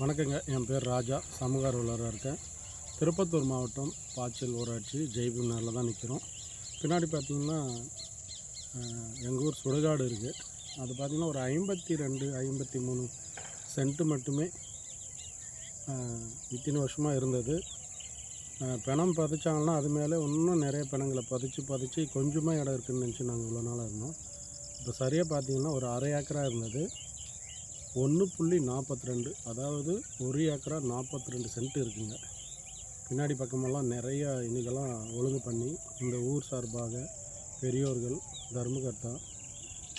வணக்கங்க. என் பேர் ராஜா. சமூக ஆர்வலராக இருக்கேன். திருப்பத்தூர் மாவட்டம் பாச்சல் ஊராட்சி ஜெய்பூர்நகரில் தான் நிற்கிறோம். பின்னாடி பார்த்திங்கன்னா எங்கள் ஊர் சுடுகாடு இருக்குது. அது பார்த்திங்கன்னா ஒரு 52 53 சென்ட்டு மட்டுமே இத்தனை வருஷமாக இருந்தது. பிணம் பதிச்சாங்கன்னா அது மேலே இன்னும் நிறைய பிணங்களை பதிச்சு கொஞ்சமாக இடம் இருக்குதுன்னு நினச்சி நாங்கள் இவ்வளோ நாளாக இருந்தோம். இப்போ சரியாக பார்த்திங்கன்னா ஒரு அரை ஏக்கரா இருந்தது. 1.42, அதாவது 1 ஏக்கரா 42 சென்ட் இருக்குங்க. பின்னாடி பக்கமெல்லாம் நிறைய இதெல்லாம் ஒழுங்கு பண்ணி இந்த ஊர் சார்பாக பெரியோர்கள், தர்மகர்த்தா,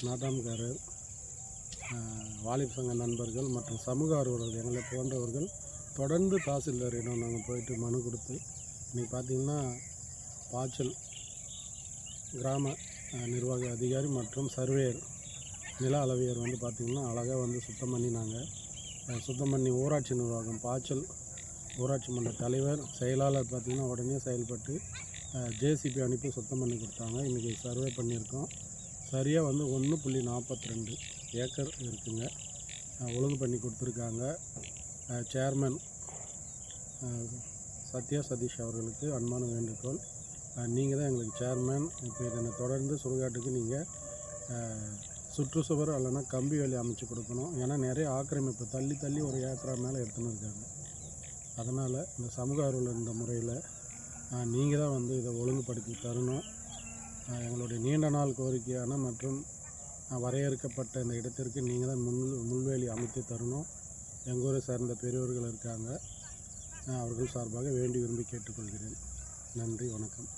நாட்டாம்காரர், வாலிப சங்க நண்பர்கள் மற்றும் சமூக ஆர்வலர்கள் எங்களை போன்றவர்கள் தொடர்ந்து தாசில்தாரிடம் நாங்கள் போயிட்டு மனு கொடுத்து இன்றைக்கி பார்த்திங்கன்னா பாச்சல் கிராம நிர்வாக அதிகாரி மற்றும் சர்வேயர் நில அளவியர் பார்த்திங்கன்னா அழகாக சுத்தம் பண்ணி சுத்தம் பண்ணி ஊராட்சி நிர்வாகம் பாச்சல் ஊராட்சி மன்ற தலைவர் செயலாளர் பார்த்திங்கன்னா உடனே செயல்பட்டு ஜேசிபி அனுப்பி சுத்தம் பண்ணி கொடுத்தாங்க. இன்றைக்கி சர்வே பண்ணியிருக்கோம். சரியாக 1.42 ஏக்கர் இருக்குங்க. ஒழுங்கு பண்ணி கொடுத்துருக்காங்க. சேர்மன் சத்யா சதீஷ் அவர்களுக்கு அன்பான வேண்டுகோள். நீங்கள் தான் எங்களுக்கு சேர்மன். இப்போ இதனை தொடர்ந்து சுடுகாட்டுக்கு நீங்கள் சுற்றுச்சுவர் இல்லைன்னா கம்பி வேலி அமைச்சு கொடுக்கணும். ஏன்னா நிறைய ஆக்கிரமிப்பு தள்ளி ஒரு ஏக்கரா மேலே எடுத்துன்னு இருக்காங்க. அதனால் இந்த சமூக ஆர்வலர் இந்த முறையில் நீங்கள் தான் இதை ஒழுங்குபடுத்தி தரணும். எங்களுடைய நீண்ட நாள் கோரிக்கையான மற்றும் வரையறுக்கப்பட்ட இந்த இடத்திற்கு நீங்கள் தான் முள்வேலி அமைத்து தரணும். எங்கள் ஊரை சார்ந்த பெரியவர்கள் இருக்காங்க. அவர்கள் சார்பாக வேண்டி விரும்பி கேட்டுக்கொள்கிறேன். நன்றி, வணக்கம்.